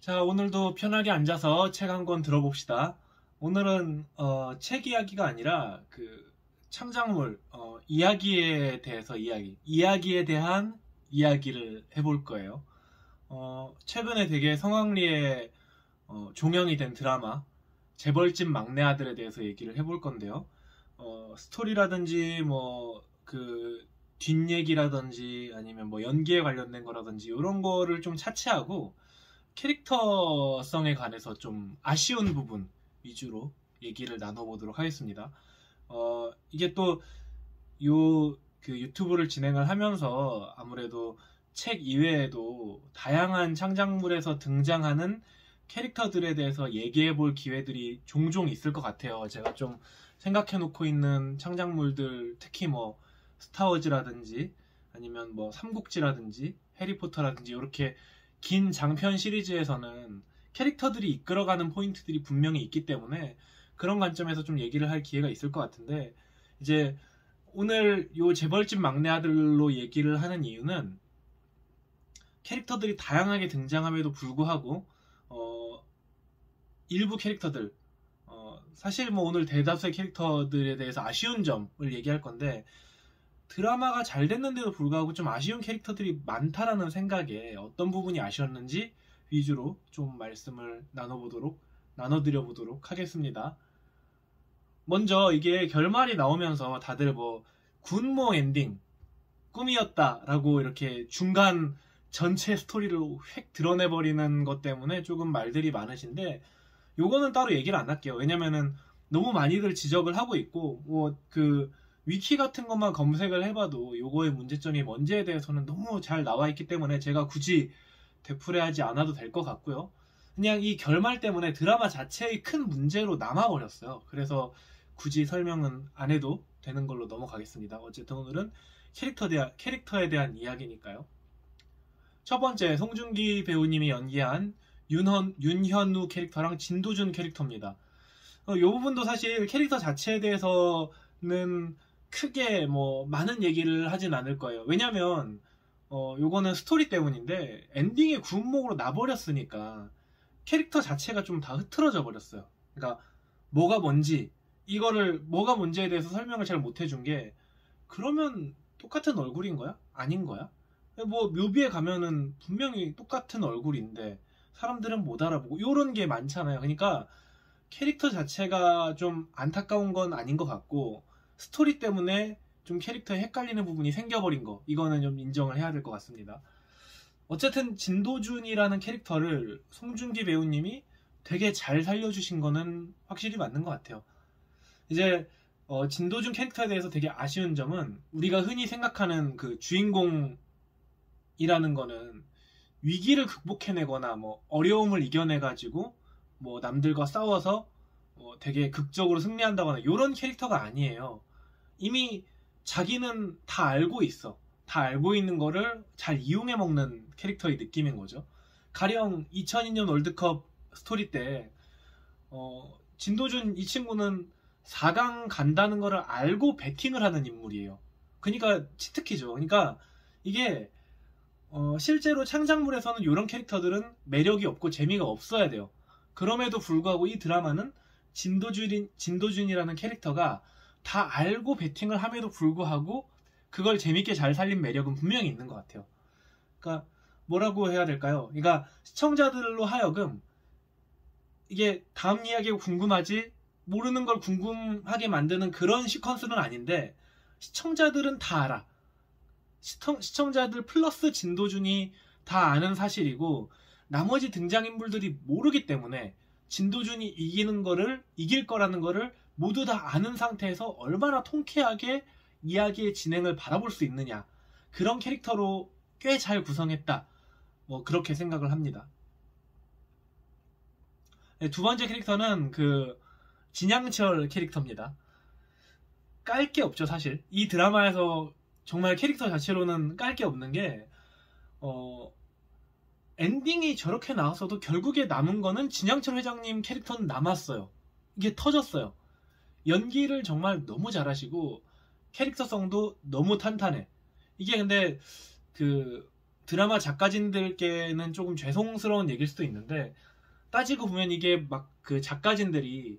자, 오늘도 편하게 앉아서 책 한 권 들어봅시다. 오늘은 책 이야기가 아니라 창작물 이야기에 대해서 이야기에 대한 이야기를 해볼 거예요. 최근에 되게 성황리에 종영이 된 드라마 재벌집 막내 아들에 대해서 얘기를 해볼 건데요. 스토리라든지 뒷얘기라든지 아니면 연기에 관련된 거라든지 이런 거를 좀 차치하고 캐릭터성에 관해서 좀 아쉬운 부분 위주로 얘기를 나눠보도록 하겠습니다. 이게 또 유튜브를 진행을 하면서 아무래도 책 이외에도 다양한 창작물에서 등장하는 캐릭터들에 대해서 얘기해 볼 기회들이 종종 있을 것 같아요. 제가 좀 생각해 놓고 있는 창작물들, 특히 스타워즈라든지 아니면 삼국지라든지 해리포터라든지 이렇게 긴 장편 시리즈에서는 캐릭터들이 이끌어가는 포인트들이 분명히 있기 때문에 그런 관점에서 좀 얘기를 할 기회가 있을 것 같은데, 이제 오늘 요 재벌집 막내 아들로 얘기를 하는 이유는 캐릭터들이 다양하게 등장함에도 불구하고 일부 캐릭터들, 사실 오늘 대다수의 캐릭터들에 대해서 아쉬운 점을 얘기할 건데, 드라마가 잘 됐는데도 불구하고 좀 아쉬운 캐릭터들이 많다라는 생각에 어떤 부분이 아쉬웠는지 위주로 좀 말씀을 나눠드려보도록 하겠습니다. 먼저 이게 결말이 나오면서 다들 굿모 엔딩, 꿈이었다라고 이렇게 중간 전체 스토리를 획 드러내버리는 것 때문에 조금 말들이 많으신데, 요거는 따로 얘기를 안 할게요. 왜냐면은 너무 많이들 지적을 하고 있고 위키 같은 것만 검색을 해봐도 요거의 문제점이 뭔지에 대해서는 너무 잘 나와 있기 때문에 제가 굳이 되풀이하지 않아도 될 것 같고요. 그냥 이 결말 때문에 드라마 자체의 큰 문제로 남아버렸어요. 그래서 굳이 설명은 안 해도 되는 걸로 넘어가겠습니다. 어쨌든 오늘은 캐릭터에 대한 이야기니까요. 첫 번째, 송중기 배우님이 연기한 윤현우 캐릭터랑 진도준 캐릭터입니다. 이 부분도 사실 캐릭터 자체에 대해서는 크게 많은 얘기를 하진 않을 거예요. 왜냐면 요거는 스토리 때문인데 엔딩에 군목으로 나버렸으니까 캐릭터 자체가 좀 다 흐트러져 버렸어요. 그러니까 뭐가 뭔지에 대해서 설명을 잘 못 해준 게, 그러면 똑같은 얼굴인 거야? 아닌 거야? 묘비에 가면은 분명히 똑같은 얼굴인데 사람들은 못 알아보고 요런 게 많잖아요. 그러니까 캐릭터 자체가 좀 안타까운 건 아닌 것 같고, 스토리 때문에 좀 캐릭터에 헷갈리는 부분이 생겨버린 거, 이거는 좀 인정을 해야 될 것 같습니다. 어쨌든 진도준이라는 캐릭터를 송중기 배우님이 되게 잘 살려주신 거는 확실히 맞는 것 같아요. 이제 진도준 캐릭터에 대해서 되게 아쉬운 점은, 우리가 흔히 생각하는 주인공이라는 거는 위기를 극복해내거나 어려움을 이겨내가지고 남들과 싸워서 되게 극적으로 승리한다거나 이런 캐릭터가 아니에요. 이미 자기는 다 알고 있어. 다 알고 있는 거를 잘 이용해 먹는 캐릭터의 느낌인 거죠. 가령 2002년 월드컵 스토리 때 진도준 이 친구는 4강 간다는 거를 알고 배팅을 하는 인물이에요. 그러니까 치트키죠. 그러니까 이게 실제로 창작물에서는 이런 캐릭터들은 매력이 없고 재미가 없어야 돼요. 그럼에도 불구하고 이 드라마는 진도준이라는 캐릭터가 다 알고 배팅을 함에도 불구하고 그걸 재밌게 잘 살린 매력은 분명히 있는 것 같아요. 그러니까 뭐라고 해야 될까요? 그러니까 시청자들로 하여금 이게 다음 이야기가 궁금하지, 모르는 걸 궁금하게 만드는 그런 시퀀스는 아닌데, 시청자들은 다 알아. 시청자들 플러스 진도준이 다 아는 사실이고, 나머지 등장인물들이 모르기 때문에 진도준이 이길 거라는 거를 모두 다 아는 상태에서 얼마나 통쾌하게 이야기의 진행을 바라볼 수 있느냐, 그런 캐릭터로 꽤 잘 구성했다, 그렇게 생각을 합니다. 네, 두 번째 캐릭터는 진양철 캐릭터입니다. 깔 게 없죠. 사실 이 드라마에서 정말 캐릭터 자체로는 깔 게 없는 게, 엔딩이 저렇게 나왔어도 결국에 남은 거는 진양철 회장님 캐릭터는 남았어요. 이게 터졌어요. 연기를 정말 너무 잘하시고 캐릭터성도 너무 탄탄해. 이게 근데 드라마 작가진들께는 조금 죄송스러운 얘기일 수도 있는데, 따지고 보면 이게 막 그 작가진들이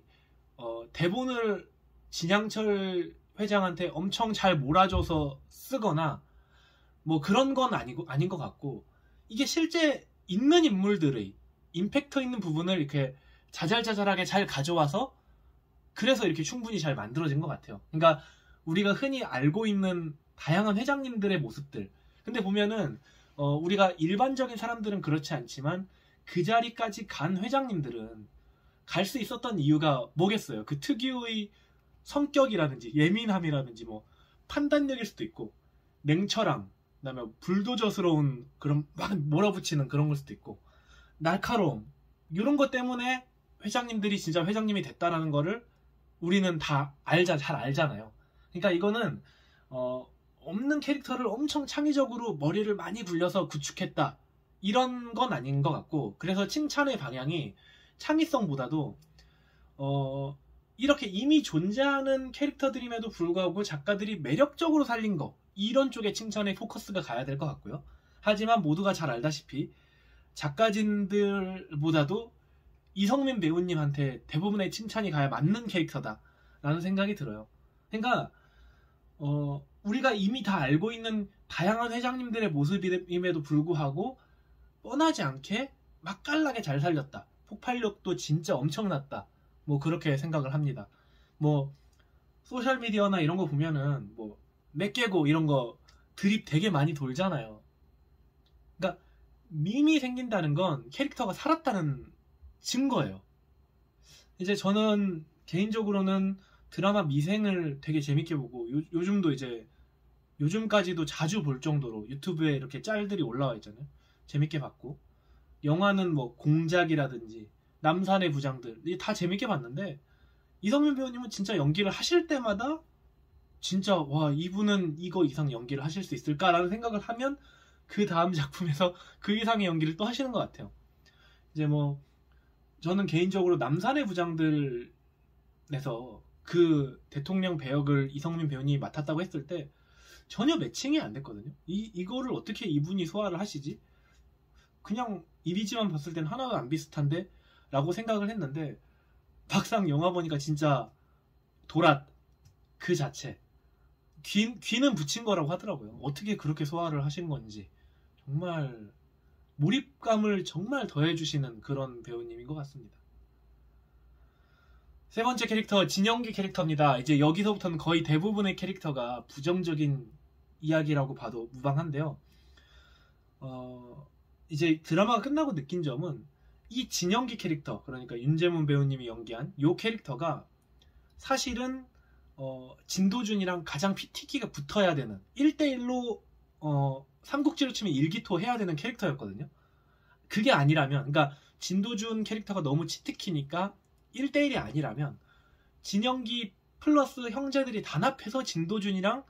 대본을 진양철 회장한테 엄청 잘 몰아줘서 쓰거나 뭐 그런 건 아닌 것 같고, 이게 실제 있는 인물들의 임팩트 있는 부분을 이렇게 자잘자잘하게 잘 가져와서 그래서 이렇게 충분히 잘 만들어진 것 같아요. 그러니까 우리가 흔히 알고 있는 다양한 회장님들의 모습들, 근데 보면은 우리가 일반적인 사람들은 그렇지 않지만 그 자리까지 간 회장님들은 갈 수 있었던 이유가 뭐겠어요? 그 특유의 성격이라든지 예민함이라든지 뭐 판단력일 수도 있고, 냉철함, 그다음에 불도저스러운 그런 막 몰아붙이는 그런 걸 수도 있고, 날카로움, 이런 것 때문에 회장님들이 진짜 회장님이 됐다라는 거를 우리는 다 잘 알잖아요. 그러니까 이거는 없는 캐릭터를 엄청 창의적으로 머리를 많이 굴려서 구축했다, 이런 건 아닌 것 같고, 그래서 칭찬의 방향이 창의성보다도 이렇게 이미 존재하는 캐릭터들임에도 불구하고 작가들이 매력적으로 살린 거, 이런 쪽에 칭찬의 포커스가 가야 될 것 같고요. 하지만 모두가 잘 알다시피 작가진들보다도 이성민 배우님한테 대부분의 칭찬이 가야 맞는 캐릭터다 라는 생각이 들어요. 그러니까 우리가 이미 다 알고 있는 다양한 회장님들의 모습임에도 불구하고 뻔하지 않게 맛깔나게 잘 살렸다, 폭발력도 진짜 엄청났다, 뭐 그렇게 생각을 합니다. 뭐 소셜미디어나 이런 거 보면은 뭐 맥개고 이런 거 드립 되게 많이 돌잖아요. 그러니까 밈이 생긴다는 건 캐릭터가 살았다는 증거예요. 이제 저는 개인적으로는 드라마 미생을 되게 재밌게 보고, 요즘도 이제 요즘까지도 자주 볼 정도로 유튜브에 이렇게 짤들이 올라와 있잖아요. 재밌게 봤고, 영화는 뭐 공작이라든지 남산의 부장들, 이게 다 재밌게 봤는데, 이성민 배우님은 진짜 연기를 하실 때마다 진짜 와, 이분은 이거 이상 연기를 하실 수 있을까라는 생각을 하면 그 다음 작품에서 그 이상의 연기를 또 하시는 것 같아요. 이제 뭐 저는 개인적으로 남산의 부장들에서 그 대통령 배역을 이성민 배우님이 맡았다고 했을 때 전혀 매칭이 안 됐거든요. 이거를 어떻게 이분이 소화를 하시지? 그냥 이미지만 봤을 땐 하나도 안 비슷한데? 라고 생각을 했는데, 막상 영화 보니까 진짜 도랏 그 자체. 귀는 붙인 거라고 하더라고요. 어떻게 그렇게 소화를 하신 건지. 정말 몰입감을 정말 더해주시는 그런 배우님인 것 같습니다. 세 번째 캐릭터, 진영기 캐릭터입니다. 이제 여기서부터는 거의 대부분의 캐릭터가 부정적인 이야기라고 봐도 무방한데요. 이제 드라마가 끝나고 느낀 점은 이 진영기 캐릭터, 그러니까 윤제문 배우님이 연기한 이 캐릭터가 사실은 진도준이랑 가장 피튀기가 붙어야 되는, 1대1로 삼국지로 치면 일기토 해야 되는 캐릭터였거든요. 그게 아니라면, 그러니까 진도준 캐릭터가 너무 치트키니까 1대1이 아니라면 진영기 플러스 형제들이 단합해서 진도준이랑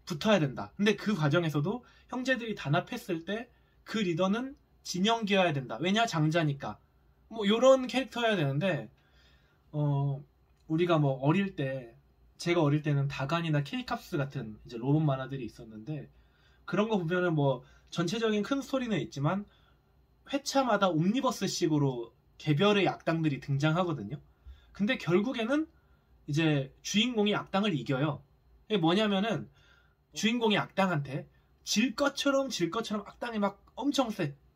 붙어야 된다. 근데 그 과정에서도 형제들이 단합했을 때 그 리더는 진영기여야 된다. 왜냐? 장자니까. 뭐 요런 캐릭터여야 되는데, 우리가 뭐 어릴 때, 제가 어릴 때는 다간이나 케이캅스 같은 이제 로봇 만화들이 있었는데, 그런 거 보면은 뭐 전체적인 큰 스토리는 있지만 회차마다 옴니버스식으로 개별의 악당들이 등장하거든요. 근데 결국에는 이제 주인공이 악당을 이겨요. 이게 뭐냐면은 주인공이 악당한테 질 것처럼 악당이 막 엄청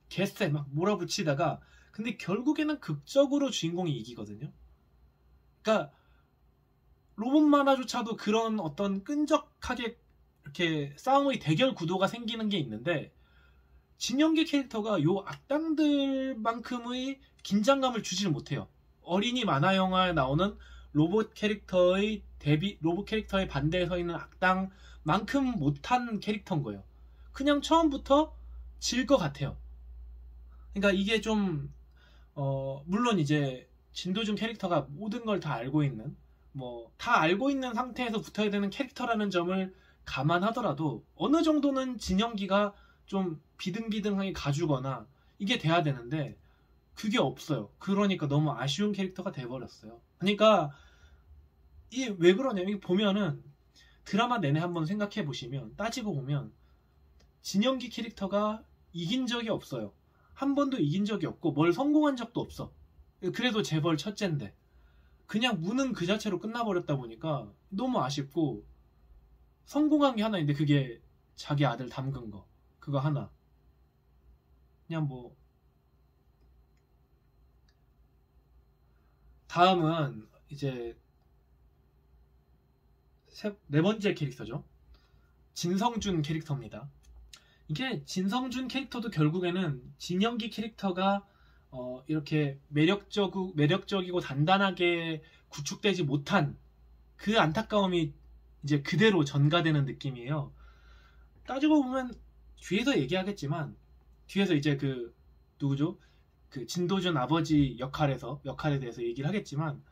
개쎄 막 몰아붙이다가, 근데 결국에는 극적으로 주인공이 이기거든요. 그러니까 로봇 만화조차도 그런 어떤 끈적하게 이렇게 싸움의 대결 구도가 생기는 게 있는데, 진영기 캐릭터가 요 악당들만큼의 긴장감을 주지를 못해요. 어린이 만화 영화에 나오는 로봇 캐릭터의 반대에 서 있는 악당만큼 못한 캐릭터인 거예요. 그냥 처음부터 질 것 같아요. 그러니까 이게 좀 물론 이제 진도준 캐릭터가 모든 걸 다 알고 있는, 뭐 다 알고 있는 상태에서 붙어야 되는 캐릭터라는 점을 감안하더라도 어느 정도는 진영기가 좀 비등비등하게 가주거나 이게 돼야 되는데 그게 없어요. 그러니까 너무 아쉬운 캐릭터가 돼버렸어요. 그러니까 이게 왜 그러냐면, 보면은 드라마 내내 한번 생각해 보시면, 따지고 보면 진영기 캐릭터가 이긴 적이 없어요. 한 번도 이긴 적이 없고 뭘 성공한 적도 없어. 그래도 재벌 첫째인데 그냥 무능 그 자체로 끝나버렸다 보니까 너무 아쉽고, 성공한 게 하나 있는데 그게 자기 아들 담근 거, 그거 하나. 그냥 뭐. 다음은 이제 네 번째 캐릭터죠. 진성준 캐릭터입니다. 이게 진성준 캐릭터도 결국에는 진영기 캐릭터가 이렇게 매력적이고 단단하게 구축되지 못한 그 안타까움이 이제 그대로 전가되는 느낌이에요. 따지고 보면 뒤에서 얘기하겠지만, 뒤에서 이제 그 누구죠? 그 진도준 아버지 역할에 대해서 얘기를 하겠지만,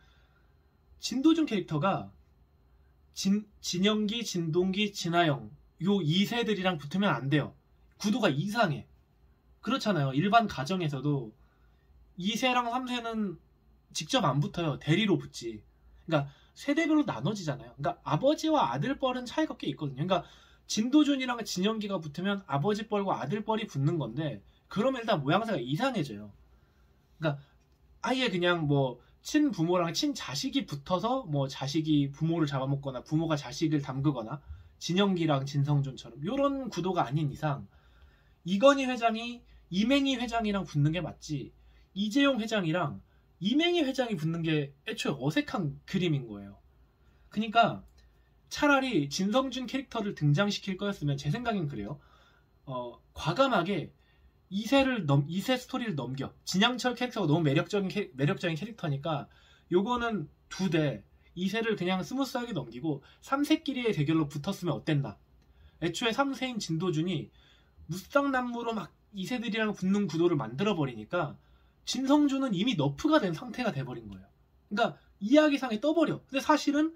진도준 캐릭터가 진영기, 진동기, 진하영 요 2세들이랑 붙으면 안 돼요. 구도가 이상해. 그렇잖아요. 일반 가정에서도 2세랑 3세는 직접 안 붙어요. 대리로 붙지. 그러니까 세대별로 나눠지잖아요. 그러니까 아버지와 아들뻘은 차이가 꽤 있거든요. 그러니까 진도준이랑 진영기가 붙으면 아버지뻘과 아들뻘이 붙는 건데, 그러면 일단 모양새가 이상해져요. 그러니까 아예 그냥 뭐 친부모랑 친자식이 붙어서 뭐 자식이 부모를 잡아먹거나 부모가 자식을 담그거나, 진영기랑 진성준처럼 이런 구도가 아닌 이상 이건희 회장이 이맹희 회장이랑 붙는 게 맞지, 이재용 회장이랑 이맹희 회장이 붙는 게 애초에 어색한 그림인 거예요. 그러니까 차라리 진성준 캐릭터를 등장시킬 거였으면, 제 생각엔 그래요. 과감하게 2세 스토리를 넘겨. 진양철 캐릭터가 너무 매력적인 캐릭터니까 요거는 2대 2세를 그냥 스무스하게 넘기고 3세끼리의 대결로 붙었으면 어땠나. 애초에 3세인 진도준이 무쌍남무로 막 2세들이랑 붙는 구도를 만들어버리니까 진성준은 이미 너프가 된 상태가 돼버린 거예요. 그러니까 이야기상에 떠버려. 근데 사실은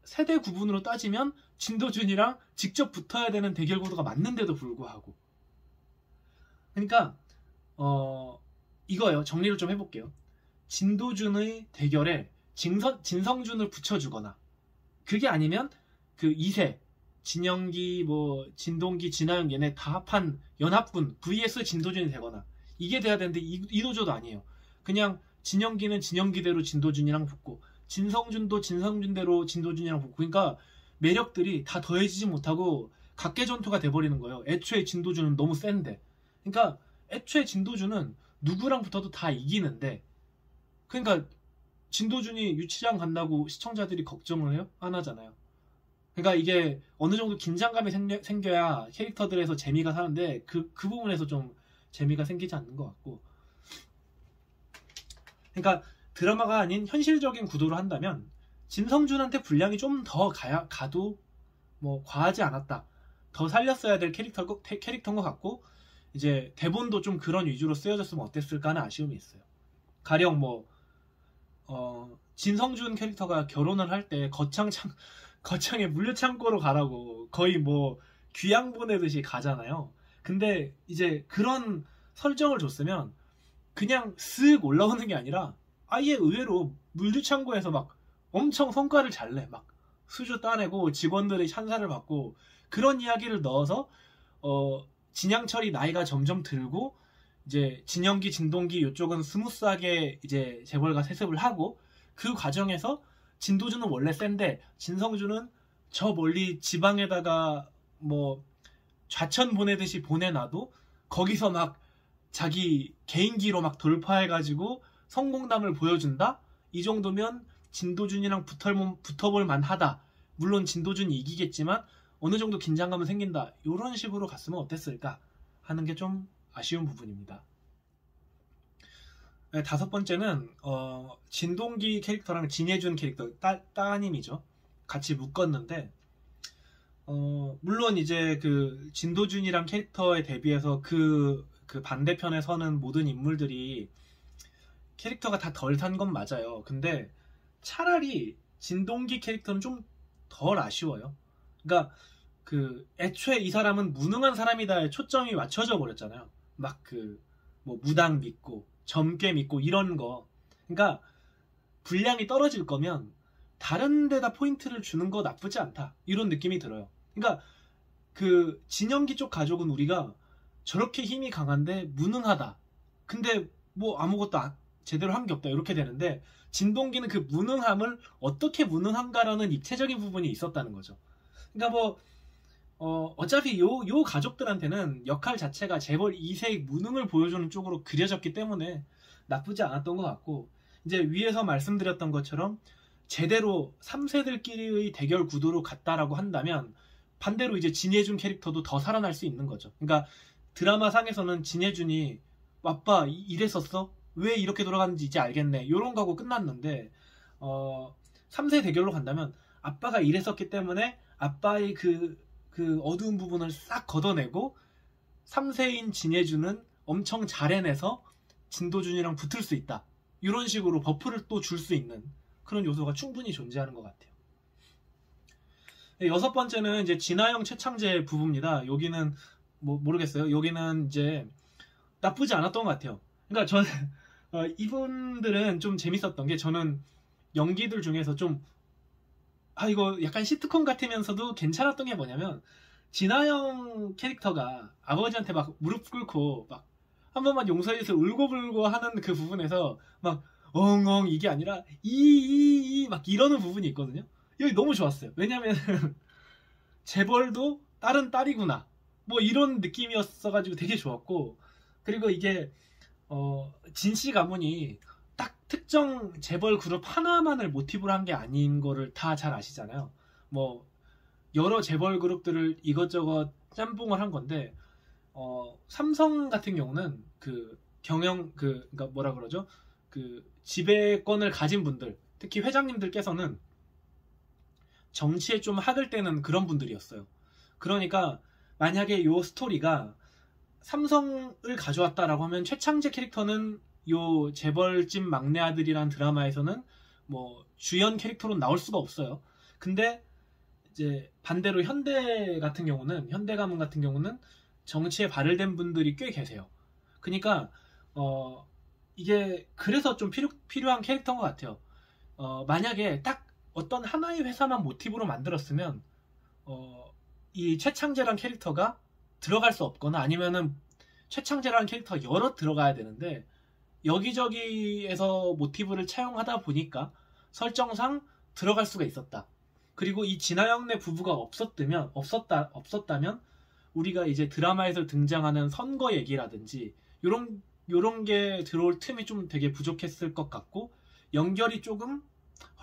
세대 구분으로 따지면 진도준이랑 직접 붙어야 되는 대결 구도가 맞는데도 불구하고. 그러니까 이거예요. 정리를 좀 해볼게요. 진도준의 대결에 진성준을 붙여주거나, 그게 아니면 그 2세 진영기, 뭐 진동기, 진하영 얘네 다 합한 연합군 vs 진도준이 되거나, 이게 돼야 되는데 이 도저도 아니에요. 그냥 진영기는 진영기대로 진도준이랑 붙고, 진성준도 진성준대로 진도준이랑 붙고, 그러니까 매력들이 다 더해지지 못하고 각계전투가 돼버리는 거예요. 애초에 진도준은 너무 센데. 그러니까 애초에 진도준은 누구랑 붙어도 다 이기는데, 그러니까 진도준이 유치장 간다고 시청자들이 걱정을 해요? 안 하잖아요. 그러니까 이게 어느 정도 긴장감이 생겨야 캐릭터들에서 재미가 사는데, 그 부분에서 좀 재미가 생기지 않는 것 같고. 그러니까 드라마가 아닌 현실적인 구도로 한다면 진성준한테 분량이 좀 더 가도 뭐 과하지 않았다, 더 살렸어야 될 캐릭터인 것 같고, 이제 대본도 좀 그런 위주로 쓰여졌으면 어땠을까 하는 아쉬움이 있어요. 가령 뭐 진성준 캐릭터가 결혼을 할 때 거창에 물류창고로 가라고 거의 뭐 귀양 보내듯이 가잖아요. 근데 이제 그런 설정을 줬으면 그냥 쓱 올라오는 게 아니라 아예 의외로 물류창고에서 막 엄청 성과를 잘 내, 막 수주 따내고 직원들의 찬사를 받고, 그런 이야기를 넣어서 진양철이 나이가 점점 들고, 이제 진영기, 진동기 이쪽은 스무스하게 이제 재벌과 세습을 하고, 그 과정에서 진도준은 원래 센데 진성준은 저 멀리 지방에다가 뭐 좌천 보내듯이 보내놔도 거기서 막 자기 개인기로 막 돌파해가지고 성공담을 보여준다? 이 정도면 진도준이랑 붙어볼 만하다. 물론 진도준이 이기겠지만 어느 정도 긴장감은 생긴다. 이런 식으로 갔으면 어땠을까 하는 게 좀 아쉬운 부분입니다. 네, 5번째는 진동기 캐릭터랑 진예준 캐릭터, 따님이죠. 같이 묶었는데, 물론 이제 그 진도준이랑 캐릭터에 대비해서 그 반대편에 서는 모든 인물들이 캐릭터가 다 덜 산 건 맞아요. 근데 차라리 진동기 캐릭터는 좀 덜 아쉬워요. 그러니까 그 애초에 이 사람은 무능한 사람이다에 초점이 맞춰져 버렸잖아요. 막 그 뭐 무당 믿고 점괘 믿고 이런 거. 그러니까 분량이 떨어질 거면 다른 데다 포인트를 주는 거 나쁘지 않다, 이런 느낌이 들어요. 그러니까 그 진영기 쪽 가족은 우리가 저렇게 힘이 강한데 무능하다. 근데 뭐 아무것도 제대로 한 게 없다. 이렇게 되는데 진동기는 그 무능함을 어떻게 무능한가라는 입체적인 부분이 있었다는 거죠. 그러니까 뭐 어차피 요 가족들한테는 역할 자체가 재벌 2세의 무능을 보여주는 쪽으로 그려졌기 때문에 나쁘지 않았던 것 같고, 이제 위에서 말씀드렸던 것처럼 제대로 3세들끼리의 대결 구도로 갔다라고 한다면 반대로 이제 진예준 캐릭터도 더 살아날 수 있는 거죠. 그러니까 드라마 상에서는 진예준이 아빠 이랬었어? 왜 이렇게 돌아가는지 이제 알겠네. 요런 거하고 끝났는데 3세 대결로 간다면 아빠가 이랬었기 때문에 아빠의 그 어두운 부분을 싹 걷어내고 3세인 진예준은 엄청 잘 해내서 진도준이랑 붙을 수 있다. 이런 식으로 버프를 또 줄 수 있는 그런 요소가 충분히 존재하는 것 같아요. 여섯 번째는 이제 진아영 최창재 부부입니다. 여기는 뭐 모르겠어요. 여기는 이제 나쁘지 않았던 것 같아요. 그러니까 저는 이분들은 좀 재밌었던 게, 저는 연기들 중에서 좀 이거 약간 시트콤 같으면서도 괜찮았던 게 뭐냐면, 진아영 캐릭터가 아버지한테 막 무릎 꿇고 막 한 번만 용서해서 울고불고 하는 그 부분에서 막 엉엉 이게 아니라 이 막 이러는 부분이 있거든요. 여기 너무 좋았어요. 왜냐면 재벌도 딸은 딸이구나 뭐 이런 느낌이었어가지고 되게 좋았고, 그리고 이게 진씨 가문이 딱 특정 재벌 그룹 하나만을 모티브로 한 게 아닌 거를 다 잘 아시잖아요. 뭐 여러 재벌 그룹들을 이것저것 짬뽕을 한 건데, 삼성 같은 경우는 그 경영 그러니까 뭐라 그러죠? 그 지배권을 가진 분들, 특히 회장님들께서는 정치에 좀 학을 떼는 그런 분들이었어요. 그러니까 만약에 요 스토리가 삼성을 가져왔다라고 하면 최창재 캐릭터는 요 재벌집 막내 아들이란 드라마에서는 뭐 주연 캐릭터로 나올 수가 없어요. 근데 이제 반대로 현대 가문 같은 경우는 정치에 발을 댄 분들이 꽤 계세요. 그러니까 이게 그래서 좀 필요한 캐릭터인 것 같아요. 만약에 딱 어떤 하나의 회사만 모티브로 만들었으면 이 최창재란 캐릭터가 들어갈 수 없거나 아니면은 최창재라는 캐릭터가 여러 들어가야 되는데, 여기저기에서 모티브를 차용하다 보니까 설정상 들어갈 수가 있었다. 그리고 이 진아영네 부부가 없었다면 우리가 이제 드라마에서 등장하는 선거 얘기라든지 요런 게 들어올 틈이 좀 되게 부족했을 것 같고, 연결이 조금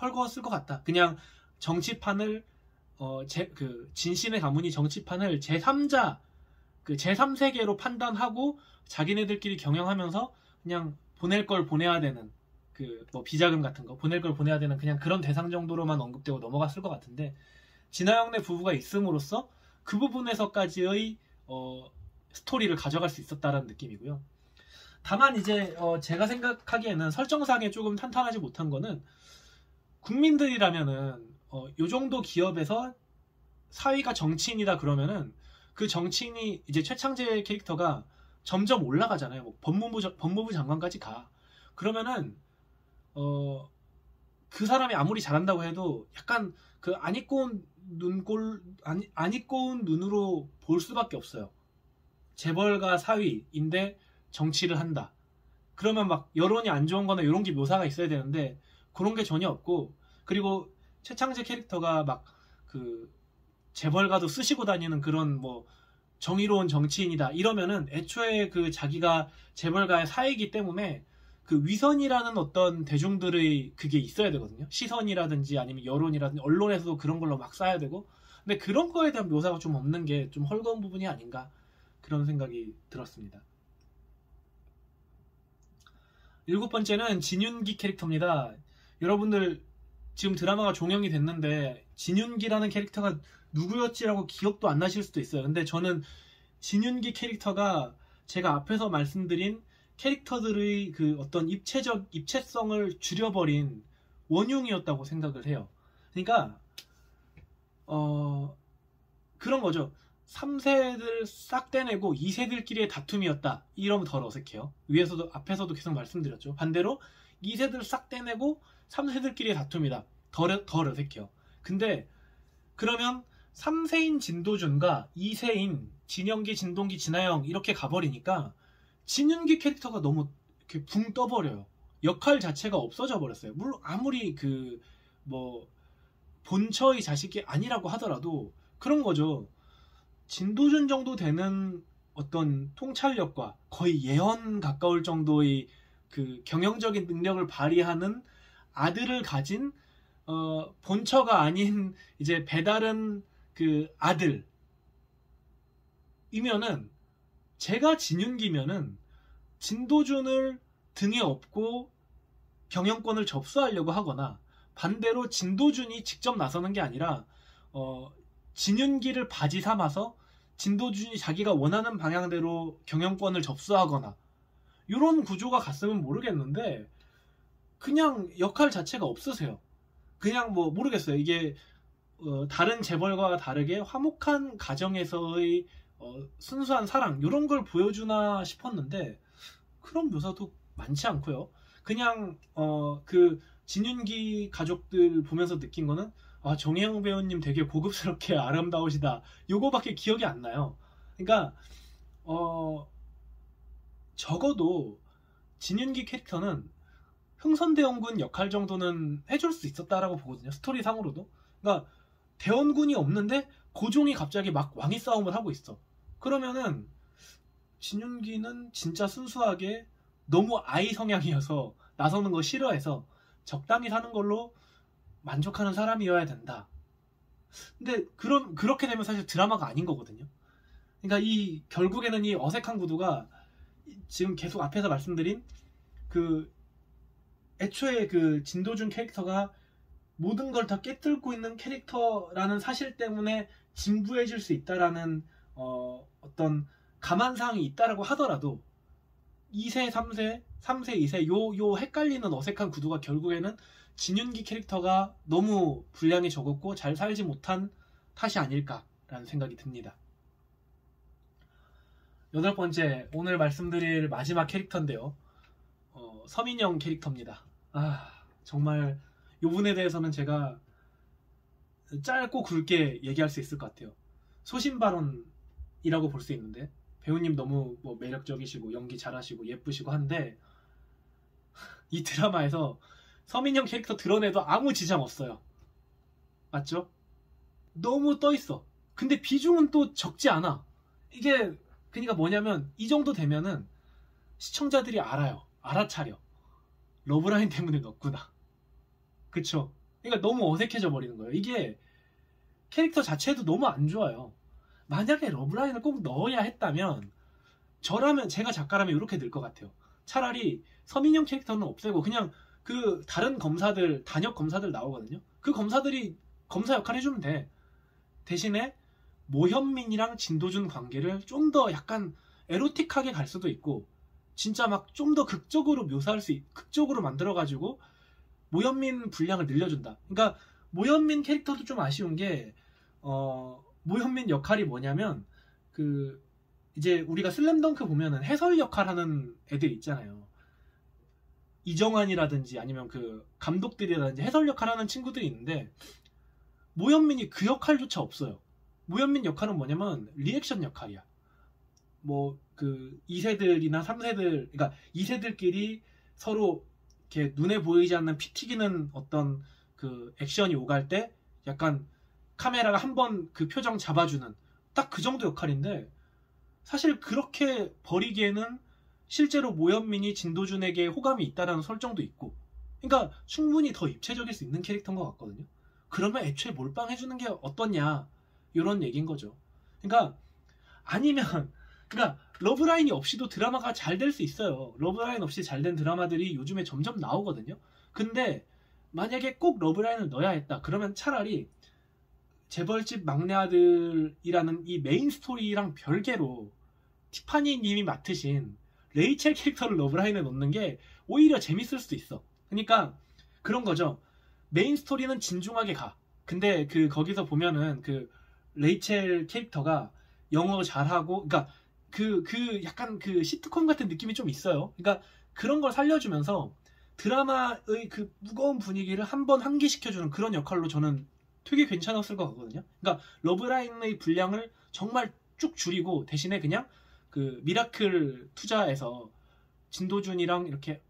헐거웠을 것 같다. 그냥 정치판을 진신의 가문이 정치판을 제3세계로 판단하고 자기네들끼리 경영하면서 그냥 보낼 걸 보내야 되는 뭐 비자금 같은 거 보낼 걸 보내야 되는 그냥 그런 대상 정도로만 언급되고 넘어갔을 것 같은데, 진아영네 부부가 있음으로써 그 부분에서까지의 스토리를 가져갈 수 있었다라는 느낌이고요. 다만 이제 제가 생각하기에는 설정상에 조금 탄탄하지 못한 거는, 국민들이라면은 요 정도 기업에서 사위가 정치인이다 그러면은 그 정치인이 이제 최창재 캐릭터가 점점 올라가잖아요. 뭐 법무부 장관까지 가. 그러면은 그 사람이 아무리 잘한다고 해도 약간 그 안 이꼬운 눈으로 볼 수밖에 없어요. 재벌가 사위인데 정치를 한다. 그러면 막 여론이 안 좋은 거나 이런 게 묘사가 있어야 되는데 그런 게 전혀 없고, 그리고 최창재 캐릭터가 막 그 재벌가도 쓰시고 다니는 그런 뭐 정의로운 정치인이다 이러면은 애초에 그 자기가 재벌가의 사이기 때문에 그 위선이라는 어떤 대중들의 그게 있어야 되거든요. 시선이라든지 아니면 여론이라든지 언론에서도 그런 걸로 막 쌓아야 되고, 근데 그런 거에 대한 묘사가 좀 없는 게 좀 헐거운 부분이 아닌가 그런 생각이 들었습니다. 7번째는 진윤기 캐릭터입니다. 여러분들 지금 드라마가 종영이 됐는데 진윤기라는 캐릭터가 누구였지라고 기억도 안 나실 수도 있어요. 근데 저는 진윤기 캐릭터가 제가 앞에서 말씀드린 캐릭터들의 그 어떤 입체성을 줄여버린 원흉이었다고 생각을 해요. 그러니까 그런 거죠. 3세들 싹 떼내고 2세들끼리의 다툼이었다. 이러면 덜 어색해요. 앞에서도 계속 말씀드렸죠. 반대로 2세들 싹 떼내고 3세들끼리의 다툼이다. 덜 어색해요. 근데 그러면 3세인 진도준과 2세인 진영기, 진동기, 진아영 이렇게 가버리니까 진윤기 캐릭터가 너무 이렇게 붕 떠버려요. 역할 자체가 없어져 버렸어요. 물론 아무리 그 뭐 본처의 자식이 아니라고 하더라도 그런 거죠. 진도준 정도 되는 어떤 통찰력과 거의 예언 가까울 정도의 그 경영적인 능력을 발휘하는 아들을 가진 본처가 아닌 이제 배다른 그 아들이면은, 제가 진윤기면은 진도준을 등에 업고 경영권을 접수하려고 하거나, 반대로 진도준이 직접 나서는 게 아니라 진윤기를 바지 삼아서 진도준이 자기가 원하는 방향대로 경영권을 접수하거나, 이런 구조가 갔으면 모르겠는데 그냥 역할 자체가 없으세요. 그냥 뭐 모르겠어요. 이게 다른 재벌과 다르게 화목한 가정에서의 순수한 사랑, 이런 걸 보여주나 싶었는데 그런 묘사도 많지 않고요. 그냥 그 진윤기 가족들 보면서 느낀 거는, 아, 정혜영 배우님 되게 고급스럽게 아름다우시다, 요거밖에 기억이 안 나요. 그러니까 적어도 진윤기 캐릭터는 흥선대원군 역할 정도는 해줄 수 있었다라고 보거든요. 스토리상으로도. 그러니까 대원군이 없는데 고종이 갑자기 막 왕위 싸움을 하고 있어. 그러면은 진윤기는 진짜 순수하게 너무 아이 성향이어서 나서는 거 싫어해서 적당히 사는 걸로 만족하는 사람이어야 된다. 근데 그렇게 되면 사실 드라마가 아닌 거거든요. 그러니까 이 결국에는 이 어색한 구도가 지금 계속 앞에서 말씀드린 그 애초에 그 진도준 캐릭터가 모든 걸 다 깨뚫고 있는 캐릭터라는 사실 때문에 진부해질 수 있다라는 어떤 감안사항이 있다라고 하더라도 2세, 3세, 3세, 2세 요 헷갈리는 어색한 구도가 결국에는 진윤기 캐릭터가 너무 분량이 적었고 잘 살지 못한 탓이 아닐까라는 생각이 듭니다. 8번째, 오늘 말씀드릴 마지막 캐릭터인데요. 서민영 캐릭터입니다. 정말 이 부분에 대해서는 제가 짧고 굵게 얘기할 수 있을 것 같아요. 소신발언이라고 볼 수 있는데, 배우님 너무 뭐 매력적이시고 연기 잘하시고 예쁘시고 한데 이 드라마에서 서민영 캐릭터 드러내도 아무 지장 없어요. 맞죠? 너무 떠있어. 근데 비중은 또 적지 않아. 이게 그러니까 뭐냐면, 이 정도 되면은 시청자들이 알아요. 알아차려. 러브라인 때문에 넣었구나. 그쵸? 그러니까 너무 어색해져 버리는 거예요. 이게 캐릭터 자체도 너무 안 좋아요. 만약에 러브라인을 꼭 넣어야 했다면, 저라면, 제가 작가라면 이렇게 될 것 같아요. 차라리 서민영 캐릭터는 없애고 그냥 그 다른 검사들, 단역 검사들 나오거든요. 그 검사들이 검사 역할 해주면 돼. 대신에 모현민이랑 진도준 관계를 좀 더 약간 에로틱하게 갈 수도 있고, 진짜 막 좀 더 극적으로 극적으로 만들어가지고 모현민 분량을 늘려준다. 그러니까 모현민 캐릭터도 좀 아쉬운 게, 모현민 역할이 뭐냐면, 그 이제 우리가 슬램덩크 보면은 해설 역할 하는 애들 있잖아요. 이정환이라든지 아니면 그 감독들이라든지 해설 역할 하는 친구들이 있는데, 모현민이 그 역할조차 없어요. 모현민 역할은 뭐냐면 리액션 역할이야. 뭐 그 2세들이나 3세들, 그러니까 2세들끼리 서로 이렇게 눈에 보이지 않는 피 튀기는 어떤 그 액션이 오갈 때 약간 카메라가 한번 그 표정 잡아주는 딱 그 정도 역할인데, 사실 그렇게 버리기에는 실제로 모현민이 진도준에게 호감이 있다라는 설정도 있고, 그러니까 충분히 더 입체적일 수 있는 캐릭터인 것 같거든요. 그러면 애초에 몰빵해주는 게 어떠냐, 이런 얘기인 거죠. 그러니까 아니면, 그러니까 러브라인이 없이도 드라마가 잘 될 수 있어요. 러브라인 없이 잘 된 드라마들이 요즘에 점점 나오거든요. 근데 만약에 꼭 러브라인을 넣어야 했다, 그러면 차라리 재벌집 막내 아들이라는 이 메인 스토리랑 별개로 티파니 님이 맡으신 레이첼 캐릭터를 러브라인에 넣는 게 오히려 재밌을 수도 있어. 그러니까 그런 거죠. 메인 스토리는 진중하게 가. 근데 그 거기서 보면은 그 레이첼 캐릭터가 영어 잘하고, 그러니까 그 약간 그 시트콤 같은 느낌이 좀 있어요. 그러니까 그런 걸 살려주면서 드라마의 그 무거운 분위기를 한번 환기시켜주는 그런 역할로 저는 되게 괜찮았을 것 같거든요. 그러니까 러브라인의 분량을 정말 쭉 줄이고 대신에 그냥 그 미라클 투자에서 진도준이랑 이렇게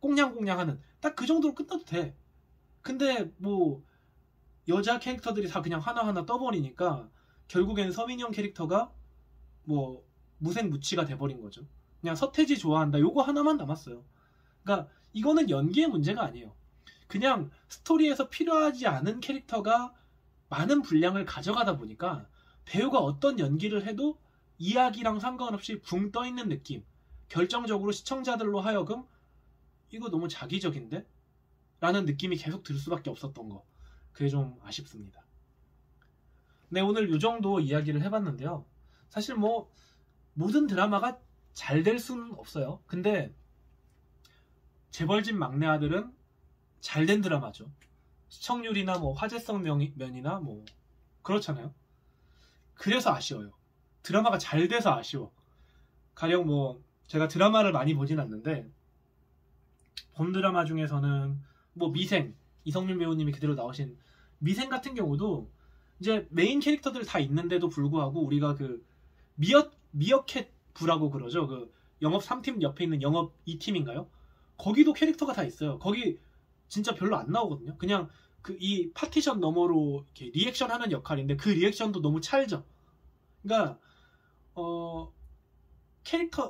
꽁냥꽁냥하는 딱 그 정도로 끝나도 돼. 근데 뭐 여자 캐릭터들이 다 그냥 하나하나 떠버리니까 결국엔 서민영 캐릭터가 뭐 무생무치가 돼버린 거죠. 그냥 서태지 좋아한다 요거 하나만 남았어요. 그러니까 이거는 연기의 문제가 아니에요. 그냥 스토리에서 필요하지 않은 캐릭터가 많은 분량을 가져가다 보니까 배우가 어떤 연기를 해도 이야기랑 상관없이 붕 떠있는 느낌, 결정적으로 시청자들로 하여금 이거 너무 자기적인데? 라는 느낌이 계속 들 수밖에 없었던 거, 그게 좀 아쉽습니다. 네, 오늘 이 정도 이야기를 해봤는데요. 사실 뭐 모든 드라마가 잘 될 수는 없어요. 근데 재벌집 막내 아들은 잘 된 드라마죠. 시청률이나 뭐 화제성 면이나 뭐 그렇잖아요. 그래서 아쉬워요. 드라마가 잘 돼서 아쉬워. 가령 뭐 제가 드라마를 많이 보진 않는데 본 드라마 중에서는 뭐 미생, 이성윤 배우님이 그대로 나오신 미생 같은 경우도 이제 메인 캐릭터들 다 있는데도 불구하고 우리가 그 미어캣 부라고 그러죠. 그 영업 3팀 옆에 있는 영업 2팀인가요? 거기도 캐릭터가 다 있어요. 거기 진짜 별로 안 나오거든요. 그냥 그 이 파티션 너머로 이렇게 리액션 하는 역할인데 그 리액션도 너무 찰져. 그러니까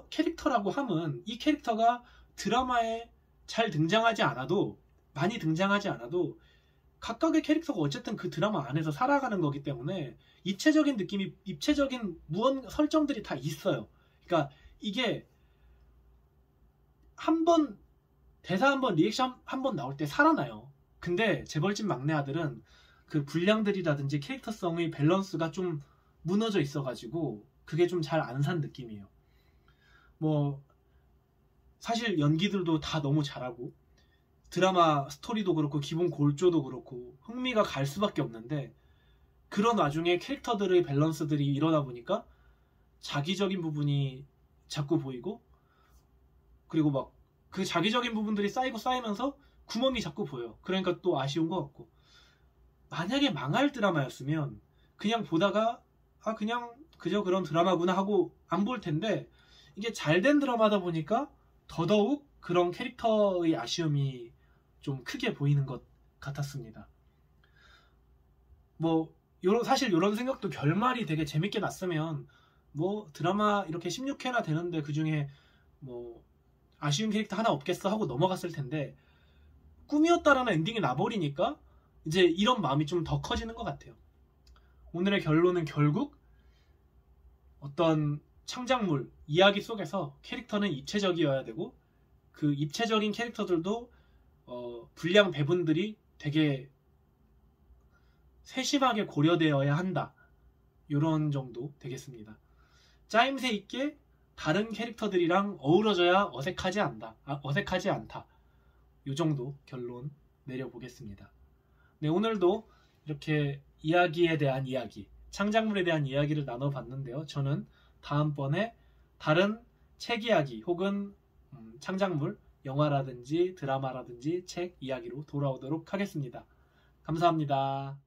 캐릭터라고 함은 이 캐릭터가 드라마에 잘 등장하지 않아도, 많이 등장하지 않아도 각각의 캐릭터가 어쨌든 그 드라마 안에서 살아가는 거기 때문에 입체적인 느낌이, 입체적인 무언 설정들이 다 있어요. 그러니까 이게 대사 한 번, 리액션 한 번 나올 때 살아나요. 근데 재벌집 막내 아들은 그 분량들이라든지 캐릭터성의 밸런스가 좀 무너져 있어가지고 그게 좀 잘 안 산 느낌이에요. 뭐 사실 연기들도 다 너무 잘하고 드라마 스토리도 그렇고 기본 골조도 그렇고 흥미가 갈 수밖에 없는데, 그런 와중에 캐릭터들의 밸런스들이 이러다 보니까 자기적인 부분이 자꾸 보이고, 그리고 막 그 자기적인 부분들이 쌓이면서 구멍이 자꾸 보여요. 그러니까 또 아쉬운 것 같고, 만약에 망할 드라마였으면 그냥 보다가 그냥 그저 그런 드라마구나 하고 안 볼 텐데, 이게 잘된 드라마다 보니까 더더욱 그런 캐릭터의 아쉬움이 좀 크게 보이는 것 같았습니다. 뭐 사실 이런 생각도 결말이 되게 재밌게 났으면 뭐 드라마 이렇게 16회나 되는데 그중에 뭐 아쉬운 캐릭터 하나 없겠어 하고 넘어갔을 텐데, 꿈이었다라는 엔딩이 나버리니까 이제 이런 마음이 좀 더 커지는 것 같아요. 오늘의 결론은 결국 어떤 창작물, 이야기 속에서 캐릭터는 입체적이어야 되고 그 입체적인 캐릭터들도 분량 배분들이 되게 세심하게 고려되어야 한다. 이런 정도 되겠습니다. 짜임새 있게 다른 캐릭터들이랑 어우러져야 어색하지 않다. 이 정도 결론 내려보겠습니다. 네, 오늘도 이렇게 이야기에 대한 이야기, 창작물에 대한 이야기를 나눠봤는데요. 저는 다음번에 다른 책 이야기 혹은 창작물, 영화라든지 드라마라든지 책 이야기로 돌아오도록 하겠습니다. 감사합니다.